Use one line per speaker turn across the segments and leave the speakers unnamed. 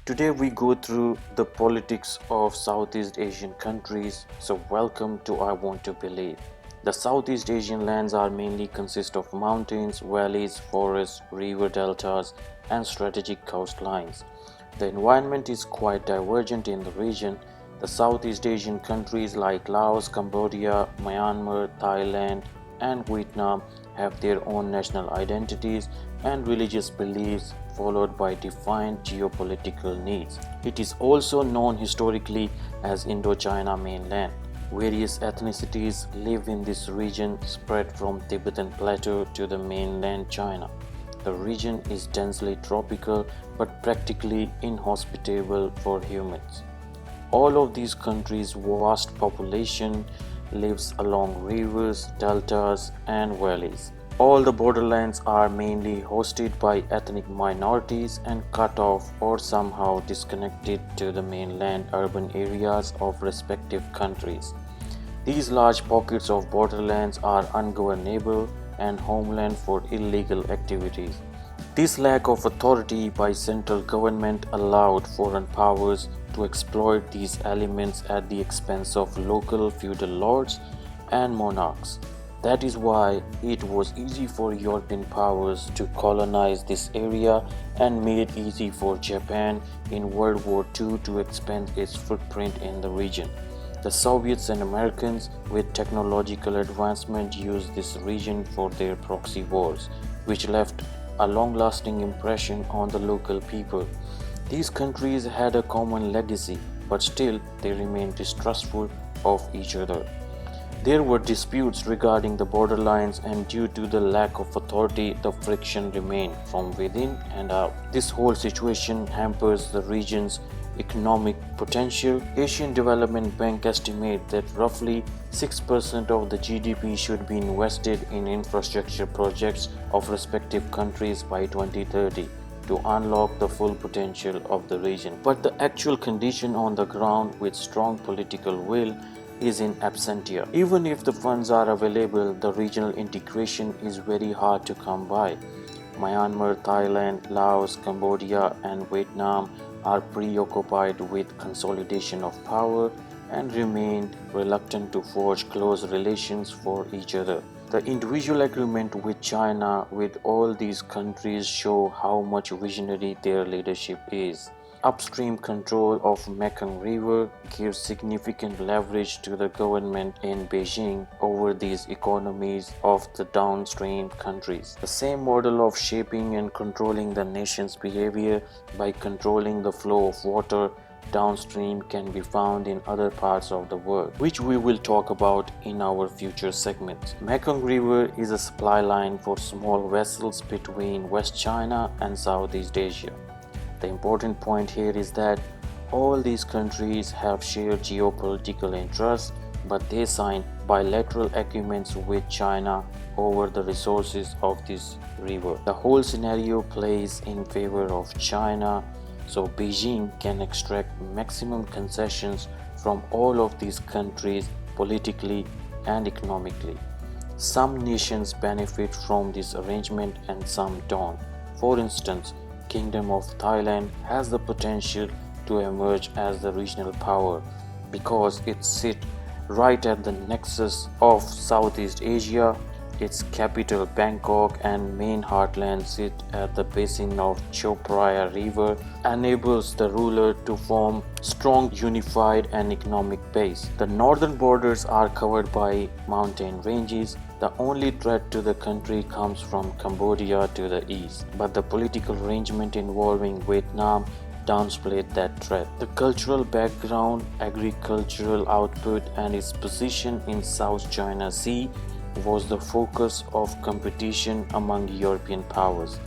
Today we go through the politics of Southeast Asian countries, so welcome to I Want to Believe. The Southeast Asian lands are mainly consist of mountains, valleys, forests, river deltas and strategic coastlines. The environment is quite divergent in the region. The Southeast Asian countries like Laos, Cambodia, Myanmar, Thailand and Vietnam have their own national identities and religious beliefs followed by defined geopolitical needs. It is also known historically as Indo-China mainland. Various ethnicities live in this region spread from Tibetan Plateau to the mainland China. The region is densely tropical but practically inhospitable for humans. All of these countries' vast population lives along rivers, deltas and valleys. All the borderlands are mainly hosted by ethnic minorities and cut off or somehow disconnected to the mainland urban areas of respective countries. These large pockets of borderlands are ungovernable and homeland for illegal activities. This lack of authority by central government allowed foreign powers to exploit these elements at the expense of local feudal lords and monarchs. That is why it was easy for European powers to colonize this area and made it easy for Japan in World War II to expand its footprint in the region. The Soviets and Americans, with technological advancement, used this region for their proxy wars, which left a long-lasting impression on the local people. These countries had a common legacy, but still they remained distrustful of each other. There were disputes regarding the borderlines, and due to the lack of authority, the friction remained from within and out. This whole situation hampers the region's economic potential. Asian Development Bank estimates that roughly 6% of the GDP should be invested in infrastructure projects of respective countries by 2030 to unlock the full potential of the region. But the actual condition on the ground with strong political will is in absentia. Even if the funds are available, the regional integration is very hard to come by. Myanmar, Thailand, Laos, Cambodia and Vietnam are preoccupied with consolidation of power and remain reluctant to forge close relations for each other. The individual agreement with China with all these countries show how much visionary their leadership is. Upstream control of Mekong River gives significant leverage to the government in Beijing over these economies of the downstream countries. The same model of shaping and controlling the nation's behavior by controlling the flow of water downstream can be found in other parts of the world, which we will talk about in our future segments. Mekong River is a supply line for small vessels between West China and Southeast Asia. The important point here is that all these countries have shared geopolitical interests, but they sign bilateral agreements with China over the resources of this river. The whole scenario plays in favor of China, so Beijing can extract maximum concessions from all of these countries politically and economically. Some nations benefit from this arrangement and some don't. For instance, Kingdom of Thailand has the potential to emerge as the regional power because it sits right at the nexus of Southeast Asia. Its capital Bangkok and main heartland sit at the basin of Chao Phraya River, enables the ruler to form strong unified and economic base. The northern borders are covered by mountain ranges. The only threat to the country comes from Cambodia to the east, but the political arrangement involving Vietnam downplayed that threat. The cultural background, agricultural output and its position in South China Sea was the focus of competition among European powers.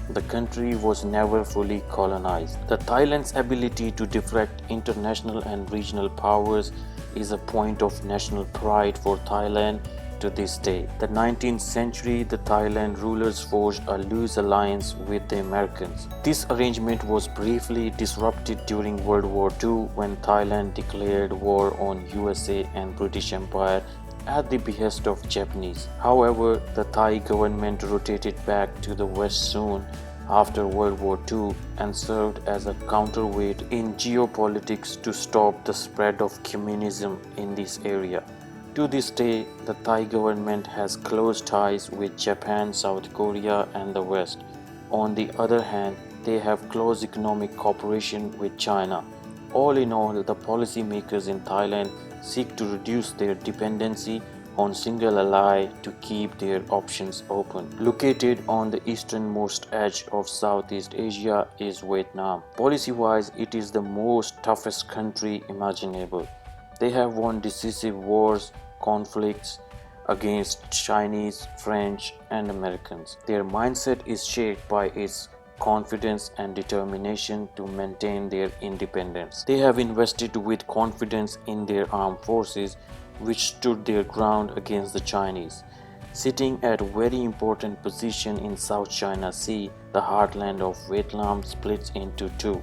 The country was never fully colonized. The Thailand's ability to deflect international and regional powers is a point of national pride for Thailand to this day. The 19th century, the Thailand rulers forged a loose alliance with the Americans. This arrangement was briefly disrupted during World War II when Thailand declared war on USA and British Empire at the behest of Japanese. However, the Thai government rotated back to the west soon after World War II and served as a counterweight in geopolitics to stop the spread of communism in this area. To this day, the Thai government has close ties with Japan, South Korea, and the West. On the other hand, they have close economic cooperation with China. All in all, the policymakers in Thailand seek to reduce their dependency on single ally to keep their options open. Located on the easternmost edge of Southeast Asia is Vietnam. Policy-wise, it is the most toughest country imaginable. They have won decisive wars, conflicts against Chinese, French, and Americans. Their mindset is shaped by its confidence and determination to maintain their independence. They have invested with confidence in their armed forces, which stood their ground against the Chinese. Sitting at a very important position in South China Sea, the heartland of Vietnam splits into two.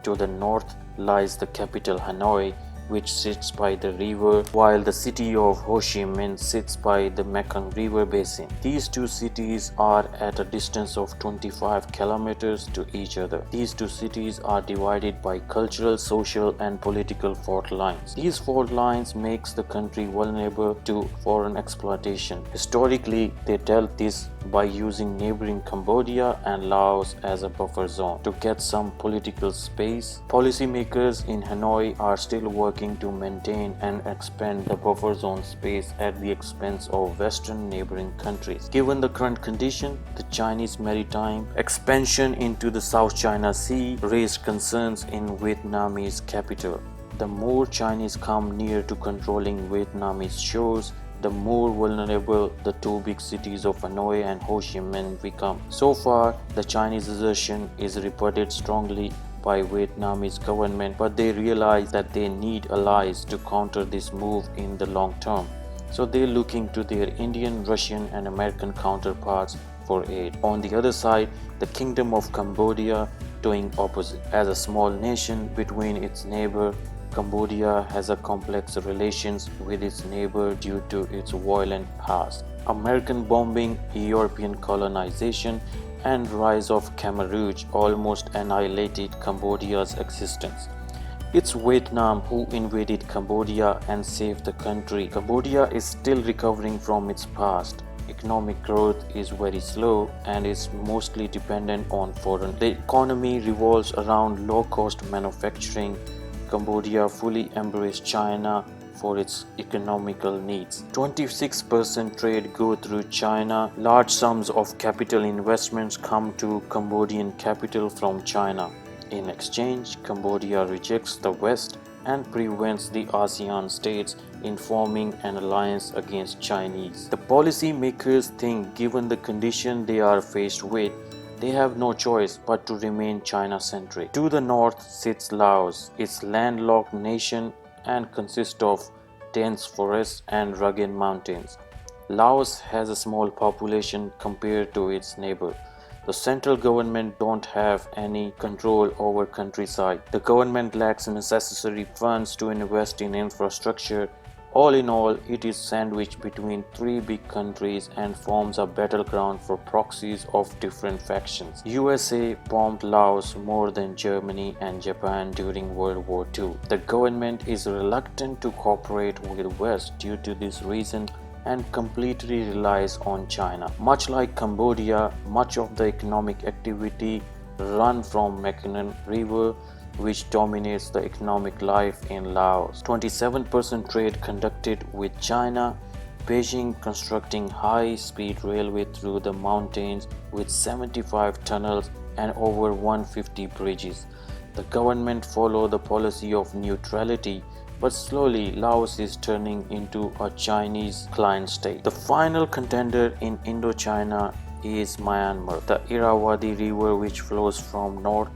To the north lies the capital Hanoi, which sits by the river, while the city of Ho Chi Minh sits by the Mekong River basin. These two cities are at a distance of 25 kilometers to each other. These two cities are divided by cultural, social, and political fault lines. These fault lines makes the country vulnerable to foreign exploitation. Historically, they dealt this by using neighboring Cambodia and Laos as a buffer zone to get some political space. Policymakers in Hanoi are still working to maintain and expand the buffer zone space at the expense of Western neighboring countries. Given the current condition, the Chinese maritime expansion into the South China Sea raised concerns in Vietnamese capital. The more Chinese come near to controlling Vietnamese shores, the more vulnerable the two big cities of Hanoi and Ho Chi Minh become. So far, the Chinese assertion is reported strongly by Vietnamese government, but they realize that they need allies to counter this move in the long term. So they're looking to their Indian, Russian, and American counterparts for aid. On the other side, the Kingdom of Cambodia doing opposite. As a small nation between its neighbor, Cambodia has a complex relations with its neighbor due to its violent past. American bombing, European colonization, and rise of Khmer Rouge almost annihilated Cambodia's existence. It's Vietnam who invaded Cambodia and saved the country. Cambodia is still recovering from its past. Economic growth is very slow and is mostly dependent on foreign. The economy revolves around low-cost manufacturing. Cambodia fully embraced China for its economical needs. 26% trade go through China. Large sums of capital investments come to Cambodian capital from China. In exchange, Cambodia rejects the West and prevents the ASEAN states in forming an alliance against Chinese. The policy makers think given the condition they are faced with, they have no choice but to remain China-centric. To the north sits Laos. Its landlocked nation and consists of dense forests and rugged mountains. Laos has a small population compared to its neighbor. The central government don't have any control over countryside. The government lacks necessary funds to invest in infrastructure. All in all, it is sandwiched between three big countries and forms a battleground for proxies of different factions. USA bombed Laos more than Germany and Japan during World War II. The government is reluctant to cooperate with West due to this reason and completely relies on China. Much like Cambodia, much of the economic activity run from Mekong River, which dominates the economic life in Laos. 27% trade conducted with China. Beijing constructing high-speed railway through the mountains with 75 tunnels and over 150 bridges. The government follow the policy of neutrality, but slowly Laos is turning into a Chinese client state. The final contender in Indo-China is Myanmar. The Irrawaddy River, which flows from north,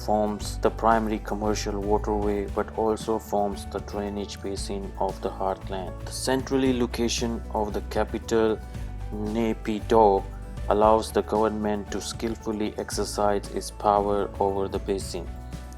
forms the primary commercial waterway but also forms the drainage basin of the heartland. The centrally location of the capital, Naypyidaw, allows the government to skillfully exercise its power over the basin.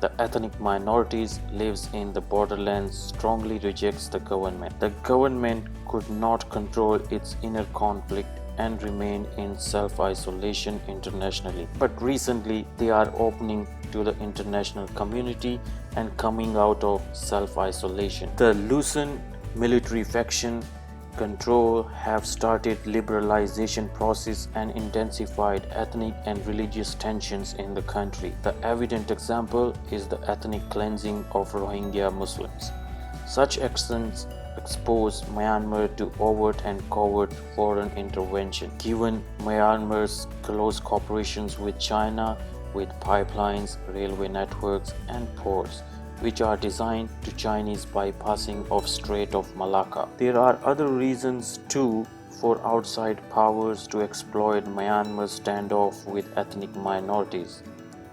The ethnic minorities lives in the borderlands strongly rejects the government. The government could not control its inner conflict and remain in self-isolation internationally. But recently, they are opening to the international community and coming out of self-isolation. The loosened military faction control have started liberalization process and intensified ethnic and religious tensions in the country. The evident example is the ethnic cleansing of Rohingya Muslims. Such actions expose Myanmar to overt and covert foreign intervention. Given Myanmar's close cooperations with China, with pipelines, railway networks, and ports, which are designed to Chinese bypassing of Strait of Malacca. There are other reasons too for outside powers to exploit Myanmar's standoff with ethnic minorities.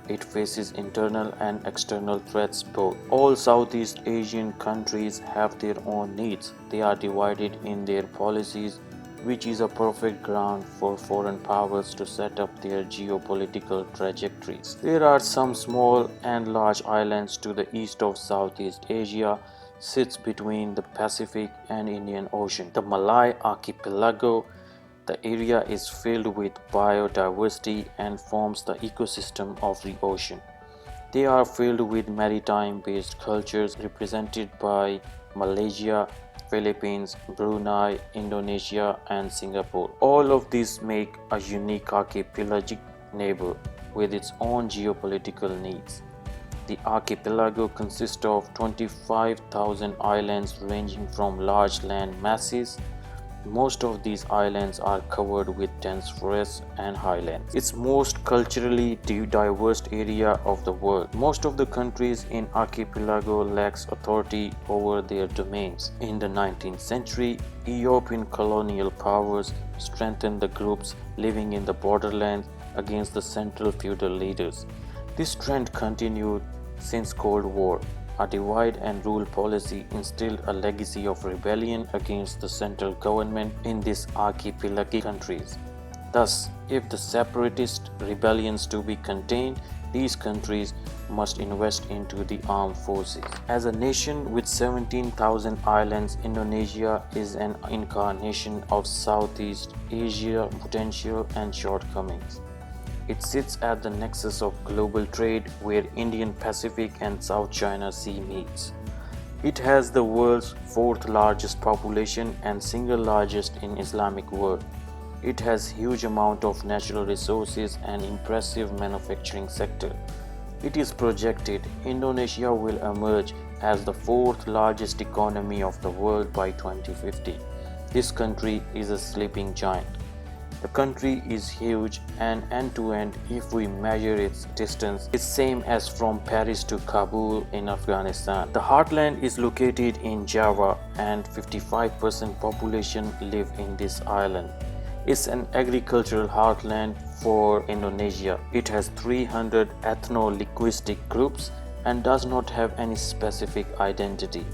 It faces internal and external threats both. All Southeast Asian countries have their own needs. They are divided in their policies, which is a perfect ground for foreign powers to set up their geopolitical trajectories. There are some small and large islands to the east of Southeast Asia, sits between the Pacific and Indian Ocean. The Malay Archipelago. The area is filled with biodiversity and forms the ecosystem of the ocean. They are filled with maritime-based cultures represented by Malaysia, Philippines, Brunei, Indonesia, and Singapore. All of these make a unique archipelagic neighbor with its own geopolitical needs. The archipelago consists of 25,000 islands ranging from large land masses. Most of these islands are covered with dense forests and highlands. It's most culturally diverse area of the world. Most of the countries in archipelago lacks authority over their domains. In the 19th century, European colonial powers strengthened the groups living in the borderlands against the central feudal leaders. This trend continued since Cold War. A divide and rule policy instilled a legacy of rebellion against the central government in these archipelagic countries. Thus, if the separatist rebellions to be contained, these countries must invest into the armed forces. As a nation with 17,000 islands, Indonesia is an incarnation of Southeast Asia potential and shortcomings. It sits at the nexus of global trade where Indian Pacific and South China Sea meets. It has the world's fourth largest population and single largest in Islamic world. It has huge amount of natural resources and impressive manufacturing sector. It is projected Indonesia will emerge as the fourth largest economy of the world by 2050. This country is a sleeping giant. The country is huge and end-to-end if we measure its distance is same as from Paris to Kabul in Afghanistan. The heartland is located in Java and 55% population live in this island. It's an agricultural heartland for Indonesia. It has 300 ethno-linguistic groups and does not have any specific identity.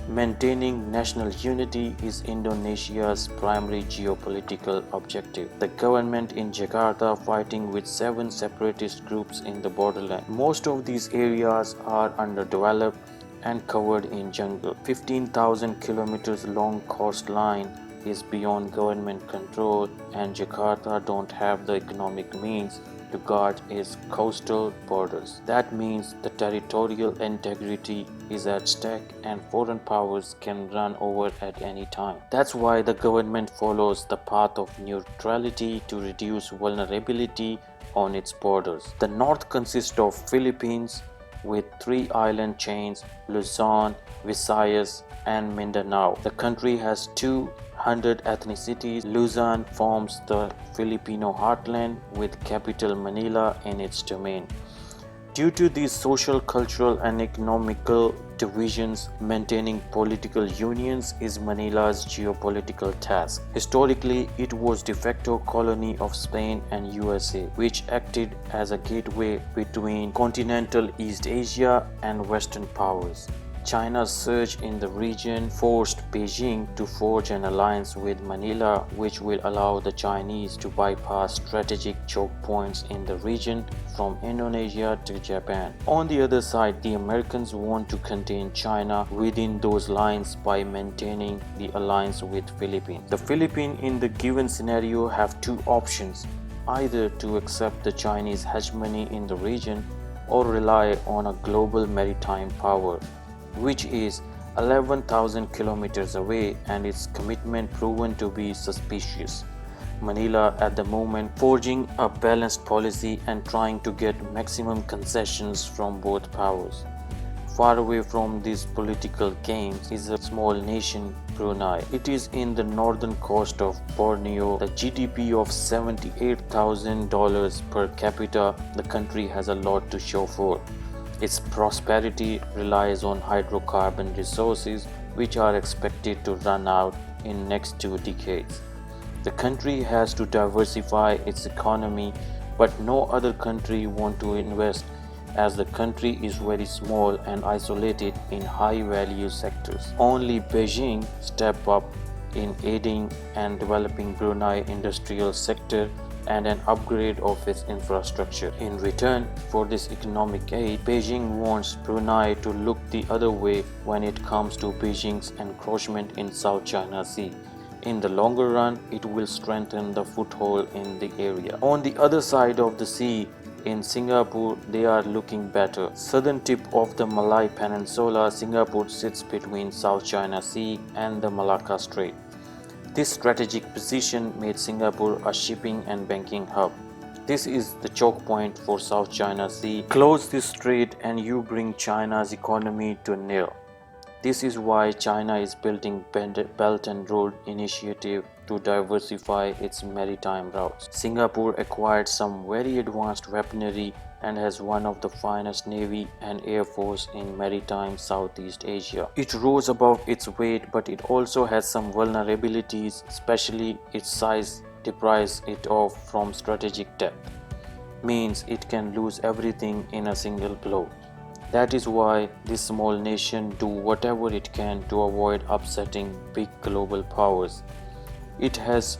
Maintaining national unity is Indonesia's primary geopolitical objective. The government in Jakarta fighting with 7 separatist groups in the borderland. Most of these areas are underdeveloped and covered in jungle. 15,000 kilometers long coastline is beyond government control and Jakarta don't have the economic means to guard its coastal borders. That means the territorial integrity is at stake and foreign powers can run over at any time. That's why the government follows the path of neutrality to reduce vulnerability on its borders. The north consists of Philippines with 3 island chains, Luzon, Visayas, and Mindanao. The country has 200 ethnicities. Luzon forms the Filipino heartland with capital Manila in its domain. Due to these social, cultural, and economical divisions, maintaining political unions is Manila's geopolitical task. Historically, it was de facto colony of Spain and USA, which acted as a gateway between continental East Asia and Western powers. China's surge in the region forced Beijing to forge an alliance with Manila, which will allow the Chinese to bypass strategic choke points in the region from Indonesia to Japan. On the other side, the Americans want to contain China within those lines by maintaining the alliance with Philippines. The Philippines in the given scenario have two options: either to accept the Chinese hegemony in the region or rely on a global maritime power, which is 11,000 kilometers away and its commitment proven to be suspicious. Manila at the moment forging a balanced policy and trying to get maximum concessions from both powers. Far away from these political games is a small nation, Brunei. It is in the northern coast of Borneo. The GDP of $78,000 per capita, the country has a lot to show for. Its prosperity relies on hydrocarbon resources, which are expected to run out in next 2 decades. The country has to diversify its economy, but no other country want to invest as the country is very small and isolated in high-value sectors. Only Beijing step up in aiding and developing Brunei industrial sector and an upgrade of its infrastructure. In return for this economic aid, Beijing wants Brunei to look the other way when it comes to Beijing's encroachment in South China Sea. In the longer run, it will strengthen the foothold in the area. On the other side of the sea, in Singapore, they are looking better. Southern tip of the Malay Peninsula, Singapore sits between South China Sea and the Malacca Strait. This strategic position made Singapore a shipping and banking hub. This is the choke point for South China Sea. Close this strait and you bring China's economy to nil. This is why China is building Belt and Road Initiative to diversify its maritime routes. Singapore acquired some very advanced weaponry and has one of the finest navy and air force in maritime Southeast Asia. It rose above its weight, but it also has some vulnerabilities, especially its size deprives it of from strategic depth. Means it can lose everything in a single blow. That is why this small nation do whatever it can to avoid upsetting big global powers. It has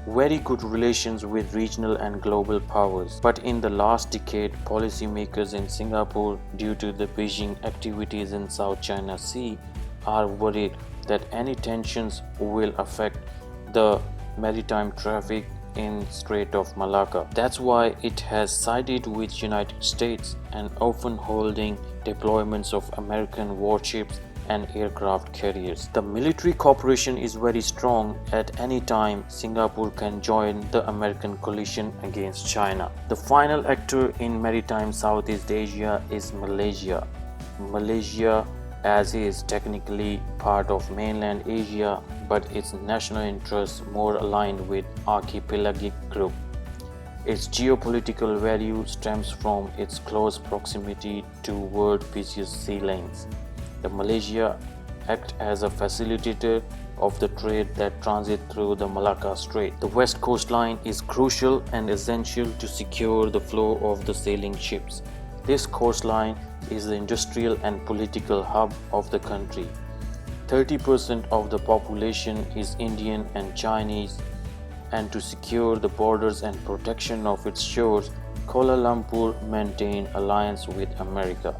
very good relations with regional and global powers, but in the last decade, policymakers in Singapore, due to the Beijing activities in South China Sea, are worried that any tensions will affect the maritime traffic in Strait of Malacca. That's why it has sided with United States and often holding deployments of American warships and aircraft carriers. The military cooperation is very strong. At any time, Singapore can join the American coalition against China. The final actor in maritime Southeast Asia is Malaysia. Malaysia, as is technically part of mainland Asia, but its national interests more aligned with archipelagic group. Its geopolitical value stems from its close proximity to world busiest sea lanes. The Malaysia act as a facilitator of the trade that transit through the Malacca Strait. The west coastline is crucial and essential to secure the flow of the sailing ships. This coastline is the industrial and political hub of the country. 30% of the population is Indian and Chinese, and to secure the borders and protection of its shores, Kuala Lumpur maintained alliance with America.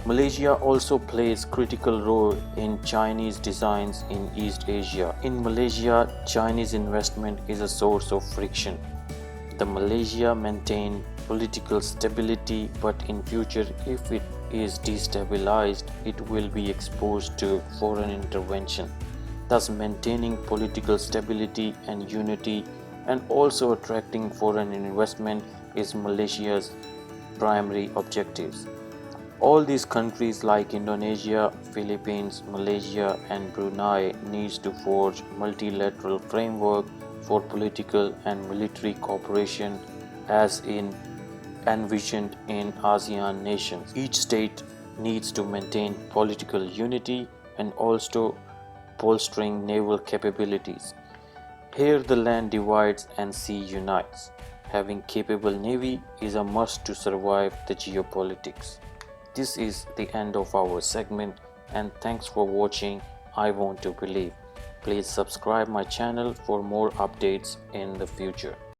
Malaysia also plays critical role in Chinese designs in East Asia. In Malaysia, Chinese investment is a source of friction. The Malaysia maintain political stability, but in future, if it is destabilized, it will be exposed to foreign intervention. Thus, maintaining political stability and unity and also attracting foreign investment is Malaysia's primary objectives. All these countries like Indonesia, Philippines, Malaysia and Brunei needs to forge multilateral framework for political and military cooperation as envisioned in ASEAN nations. Each state needs to maintain political unity and also bolstering naval capabilities. Here the land divides and sea unites. Having capable navy is a must to survive the geopolitics. This is the end of our segment. and thanks for watching I Want to Believe. Please subscribe my channel for more updates in the future.